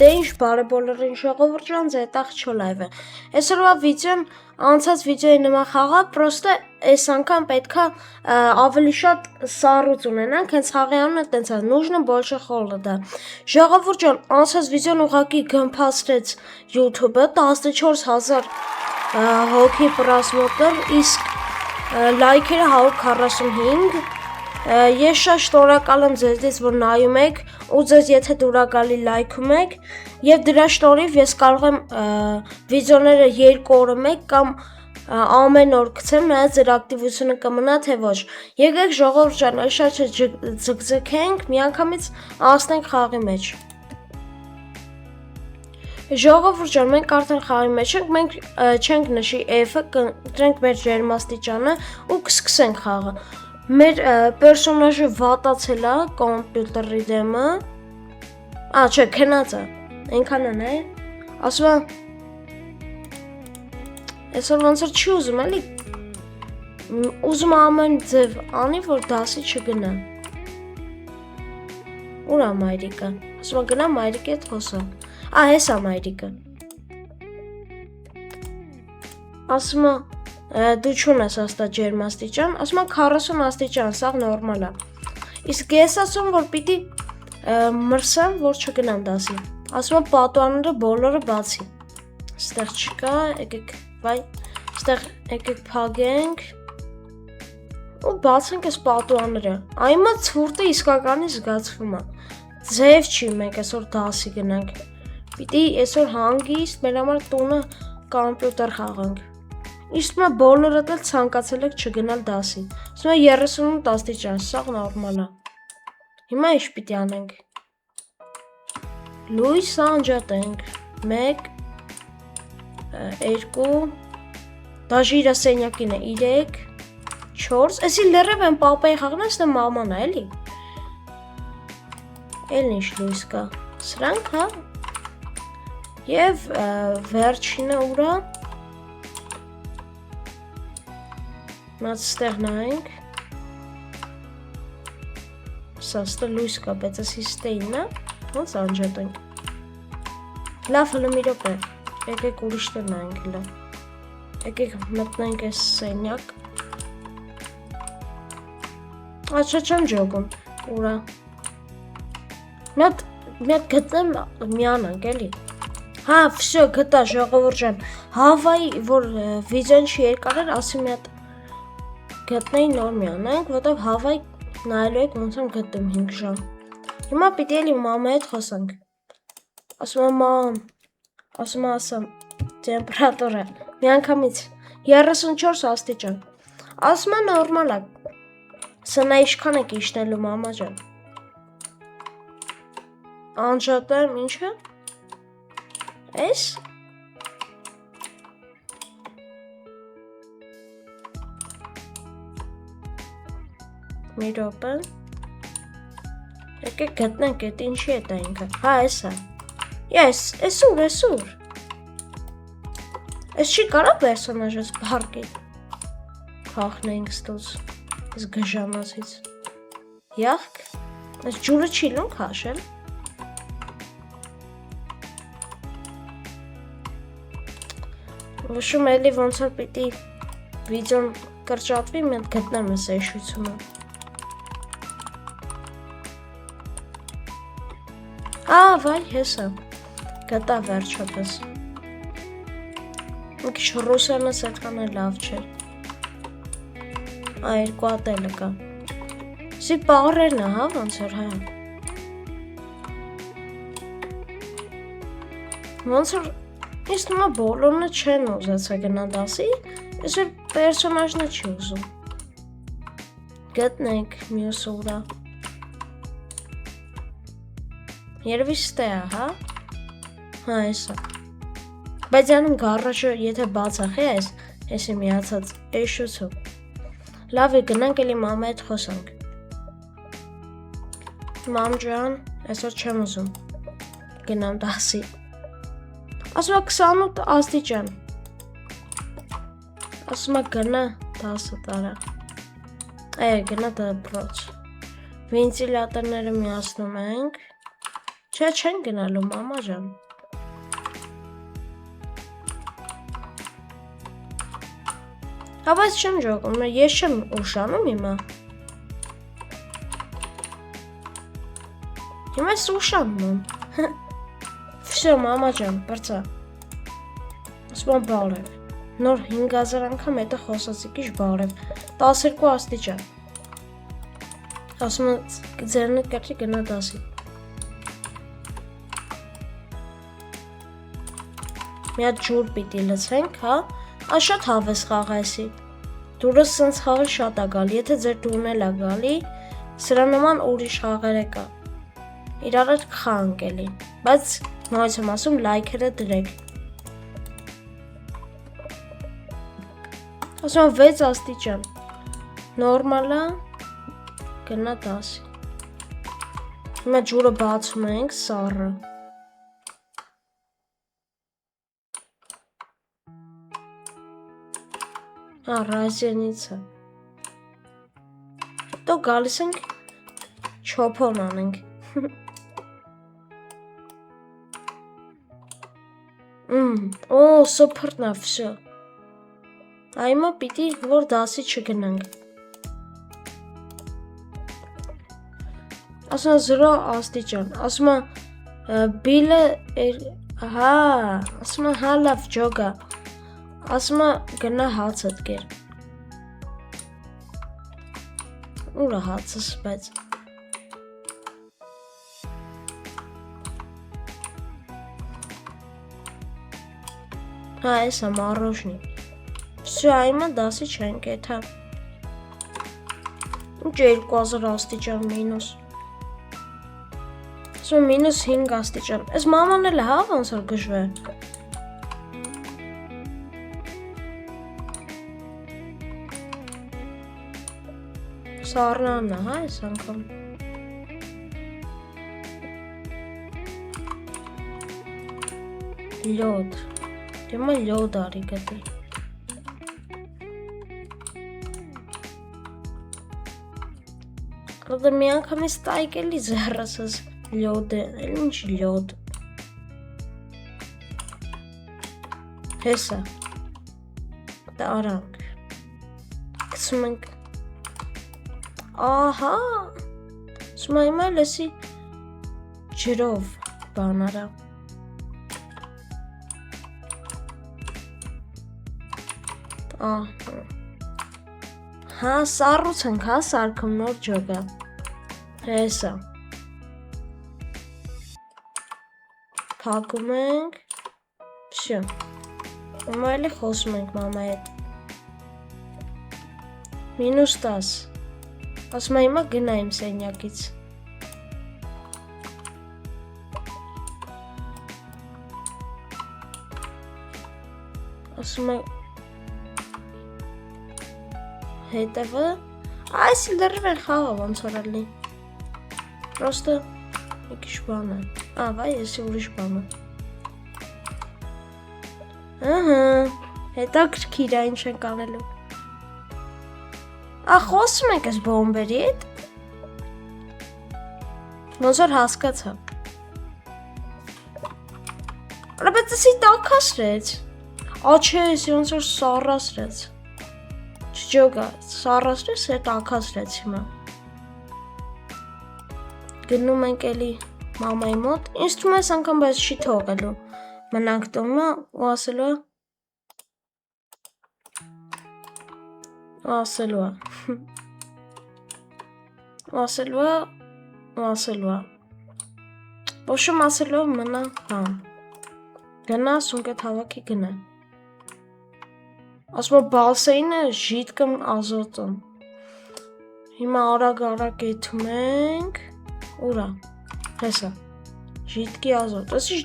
Դե ինչ բարեբոլորին ժողովուրդ ջան, ձեզ տաղ լայվ է։ Այսօրվա վիդեոն անցած վիդեոյի նման խաղա, պրոստը այս անգամ պետքա ավելի շատ սառույց ունենանք, հենց խաղի անունը տենց է, нужно больше холода։ Ժողովուրդ ջան, անցած վիդեոն ուղղակի գմփացրեց YouTube-ը 14000 հոգի պրասմոտր, իսկ լայքերը 145։ Ես շատ շնորհակալ եմ ձեզնից, որ նայում եք ու ձեզ եթե դուրակալի լայքում եք եւ դրա շնորհիվ ես կարող եմ վիդեոները 2 օրը մեկ կամ ամեն օր գցեմ, նայած ձեր ակտիվությունը կմնա թե ոչ։ Եկեք ժողովուրդ ջան, այլ շատ չձգձգենք, միանգամից անցնենք խաղի մեջ։ Ժողովուրդ ջան, մենք արդեն խաղի մեջ ենք, մենք չենք նշի F-ը, կընտրենք մեր ջերմաստիճանը ու կսկսենք խաղը։ Մեր պերսոնաժը վատացել է կոմպյուտերի դեմը։ Չէ, քնած է։ Այնքանն է։ Ասում եմ այսօր ոնց որ չի ուզում, էլի։ Ուզում ամեն ձև անի, որ դասի չգնա։ Ուր է մայրիկը։ Ասում եմ գնա մայրիկի հետ խոսա։ Հես է մայրիկը։ Ասում եմ դու չունես հաստատ ջերմաստիճան, ասում եմ 40 աստիճան, սա նորմալ է։ Իսկ ես ասում որ պիտի մրսեմ, որ չգնամ դասի։ Ասում եմ պատուհանները բոլորը բացի։ Ստեղ չկա, եկեք, վայ, ստեղ եկեք փակենք։ Ու բացենք այս պատուհանները։ Այմա ցուրտը իսկականի զգացվում է։ Ձև չի, մենք այսօր դասի գնանք։ Պիտի այսօր հանգիստ մեր համար տունը կոմպյուտեր խաղանք։ Իսկ մա բոլորդ էլ ցանկացել եք չգնալ դասի։ Ասում եմ 38 աստիճան, սա նորմալ է։ Հիմա ինչ պիտի անենք։ Լույսը անջատենք։ 1 2 Դաժե իր սենյակին է 3 4 Էսի լրիվ են պապայի խաղն է, մաման է, էլի։ Էլ ինչ լույս կա։ Սրանք, հա։ Եվ վերջինը ուրա Մած ստեղ նայենք Սա ստեղ լույս կա, բայց ասի ստեյնն է, ոնց անջատենք։ Լավ, հլը մի րոպե, եկեք ուրիշտեղ նայենք հլը։ Եկեք մտնենք այս սենյակ։ Աչա չեմ ջոգում, ուրա։ Մի հատ գտնեմ միանանք, էլի։ Հա, վսյո, գտա ժողովուրդ ջան, Հավայի, որ վիդեոն չի երկար էր, ասի մի հատ գտնեի նոր միանանք, որտեղ Հավայի նայելու եք ոնց եմ գտնում 5 ժամ։ Հիմա պիտի էլի մամայի հետ խոսանք։ Ասում եմ մամ, ասում տեմպերատուրա, միանգամից 34 աստիճան։ Ասում եմ նորմալ է։ Սնա ինչքան եք իջնելու մամա ջան։ Անջատեմ ինչը։ Էս։ Մի րոպե։ Եկեք գտնենք, էդ ինչի է դա ինքը։ Հա, էս է։ Ես, էսուր։ Էս չի կարա պերսոնաժս բարկի։ Խախնենք ստուց։ Էս գժանացից։ Յախք։ Էս ջուրը չի լուն քաշել։ Վշում էլի ոնց որ պիտի վիդեոն կրճատվի, մենք գտնեմ էս էշությունը։ Վայ, հեսա, գտա վերջապես։ Մի քիչ ռուսերենս այդքան էլ լավ չէր։ Երկու ատելը կա։ Սի պաղրերն է, հա, ոնց որ, հա։ Ոնց որ, ինձ թվում է բոլորն չեն ուզեցել գնալ դասի, այսօր պերսոնաժն չի ուզում։ Գտնենք մյուսը ուրա։ Երևի ստե է, հա։ Հա, էսա։ Բայց անում գարաժը, եթե բացախի այս, էսի միացած էշուցու։ Լավ է, գնանք էլի մամա հետ խոսանք։ Մամ ջան, այսօր չեմ ուզում գնամ դասի։ Ասում է 28 աստիճան։ Ասում է գնա դասը տարա։ Գնա դպրոց։ Վենտիլատորները միացնում ենք։ Չէ, չեն գնալու, մամա ջան։ Հա, բայց չեմ ջոկում, ես չեմ ուշանում հիմա։ Հիմա ես ուշանում եմ։ Всё, մամա ջան, բրծա։ Ասում բարև։ Նոր 5000 անգամ հետը խոսացի քիչ բարև։ 12 աստիճան։ Ասում ձերնը կրճի գնա 10-ի։ Մի հատ ջուր պիտի լցենք, հա։ Այս շատ հավես խաղ է էսի։ Դուրս սենց խաղը շատ է գալի, եթե ձեր դուրն էլ է գալի, սրա նման ուրիշ խաղեր կա։ Իրար հետ խանք էլի, բայց նույնպես եմ ասում լայքերը դրեք։ Ասում 6 աստիճան։ Նորմալ է, գնա 10։ Հիմա ջուրը բացում ենք, սառը։ Ռազենից է։ Հետո գալիս ենք չոփոն անենք։ Օ, սոփրն է, վсё։ Այմա պիտի որ 10-ի չգնանք։ Ասում 0 աստիճան, ասում բիլը, հա, ասում հա լավ ջոգա, ասում գնա հացդ կեր։ Ուրա հացս, բայց։ Հա, ես եմ առոժնի։ Всё, այմա 10-ի չենք էթա։ Ինչ 2000 աստիճան մինուս։ Ասում մինուս 5 աստիճան։ Ես մաման էլ հա ոնց որ գժվե։ Սառնան է, հա, ես անգամ։ Լյոդ։ Դեմա լյոդ արի գտի։ Որդը մի անգամ ես տայք էլի զերրս ես լյոդ է, էլ ինչ լյոդ։ Հեսա։ Տարանք։ Կսում ենք։ Ահա, սումա հիմա լեսի ջրով բանարա։ Հա, սառուց ենք, հա, սարքում նոր ջոգա։ Հեսա։ Փակում ենք։ Всё։ Հիմա էլի խոսում ենք մամա հետ։ Մինուս 10։ Ասում եմ հիմա գնա իմ սենյակից։ Ասում եմ հետևը, այս լրիվ են խաղը ոնց որ էլի։ Պրոստը մի քիչ բան է։ Վայ, եսի ուրիշ բան է։ Ահա, հետաքրքիր է ինչ ենք անելու։ Խոսում ենք ես բոմբերի հետ։ Ոնց որ հասկացա։ Բայց էսի տաքասրեց։ Աչե էսի ոնց որ սառասրեց։ Չջոգա, սառասրեց, է տաքասրեց հիմա։ Գնում ենք էլի մամայի մոտ, ինձ թվում է անգամ բայց չի թողելու։ Մնանք տոմը ու ասելու է։ Ոշում ասելու է մնա, հա։ Գնա, սունկետ հավաքի գնա։ Ասում է բալսեինը ժիտկմ ազոտում։ Հիմա արագ եթում ենք, ուրա, հեսա, ժիտկի ազոտ, ես ինչ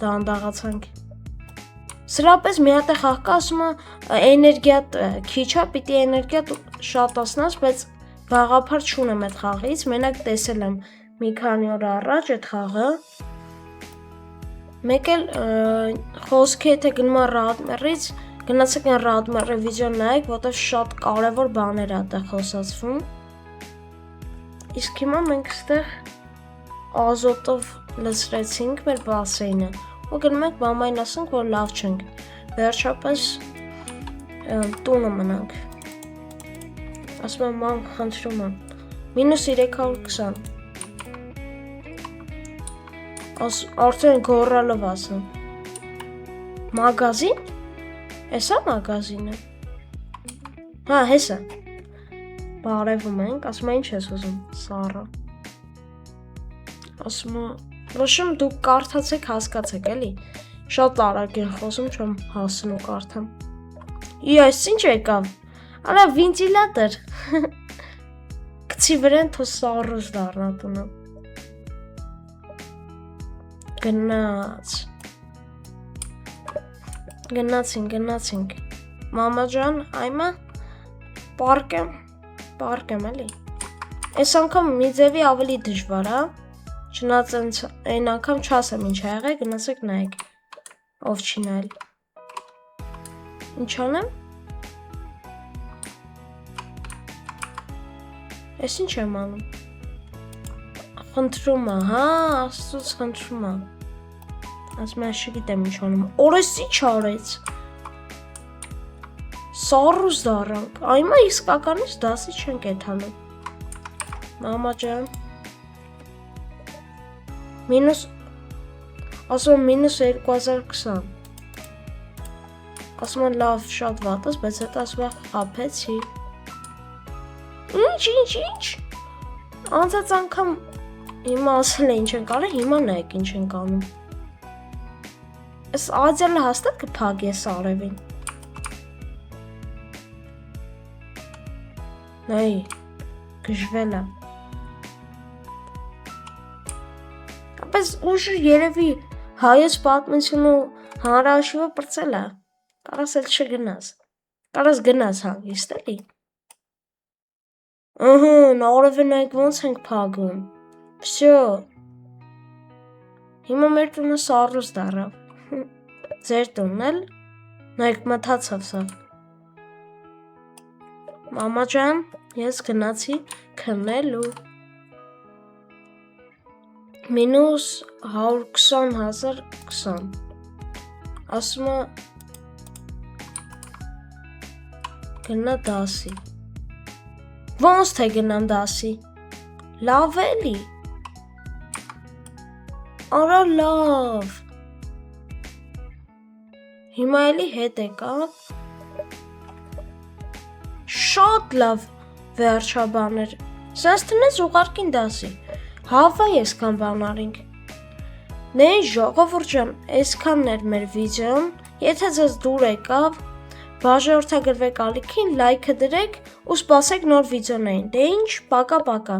դանդաղացանք։ Սրապես մի հատ է խաղ կա, ասում է էներգիատ քիչ է, պիտի էներգիատ շատացնած, բայց գաղափար չունեմ այդ խաղից, մենակ տեսել եմ մի քանի օր առաջ այդ խաղը։ Մեկ էլ խոսքի եթե գնում է Ռադմերից, գնացեք են Ռադմերը վիդեո նայեք, որտեղ շատ կարևոր բաներ է այդտեղ խոսացվում։ Իսկ հիմա մենք այստեղ ազոտով լցրեցինք մեր բասեյնը ու գնում ենք մամային ասենք, որ լավ չենք, վերջապես տունը մնանք, ասում եմ մամ խնդրում եմ, -320, արդեն գոռալով ասում, մագազին, էսա մագազինը, հա հեսա, բարևում ենք, ասում է ինչ ես ուզում, սառը, ասում է, ոչմ դուք կարդացեք, հասկացեք էլի, շատ արագ են խոսում, չեմ հասնում կարդամ, այս ինչ եկավ, արա վինտիլատոր, գցի վրեն թո սառուս դառնա տունը, գնացինք, մամա ջան, այմա, պարկ եմ էլի, այս անգամ մի ձևի ավելի դժվար, չնայած այն անգամ չասեմ ինչ ա եղել, գնացեք նայեք, ով չի նայել, ինչ անեմ, այս ինչ եմ անում, խնդրում է, հա, աստուց խնդրում է, ասում է չգիտեմ ինչ անում, օրես ինչ արեց, սառուս դառանք, այմա իսկականից դասի չենք եթանում, մամա ջան, ասում եմ -2020, ասում եմ լավ շատ վատս, բայց հետո ասում է խաբեցի, ինչ, անցած անգամ հիմա ասել է ինչ ենք արել, հիմա նայեք ինչ ենք անում, այս ադյալը հաստատ կփագի ես արևին, նայի, գժվել է, ապես ուժ երևի հայոց պատմություն ու հանրահաշիվը պրծել է, կարաս էլ չգնաս, կարաս գնաս հանգիստ էլի, արևը նայք ոնց ենք փագում, վсё, հիմա մեր տունը սառուս դառավ, ձեր տունն էլ, նայք մթացավ սա, մամա ջան, ես գնացի քննելու, -120,020, ասում է գնա դասի, ոնց թե գնամ դասի, լավ էլի, արա լավ, հիմա էլի հետ եկավ, շատ լավ վերջաբաներ, սենց տնես ուղարկին դասի, հավա եսքան բանարինք, նեին ժողովուրդ ջան, այսքանն էր մեր վիդեոն, եթե ձեզ դուր եկավ, բաժանորդագրվեք ալիքին, լայքը դրեք ու սպասեք նոր վիդեոներին, դե ինչ, պակա-պակա։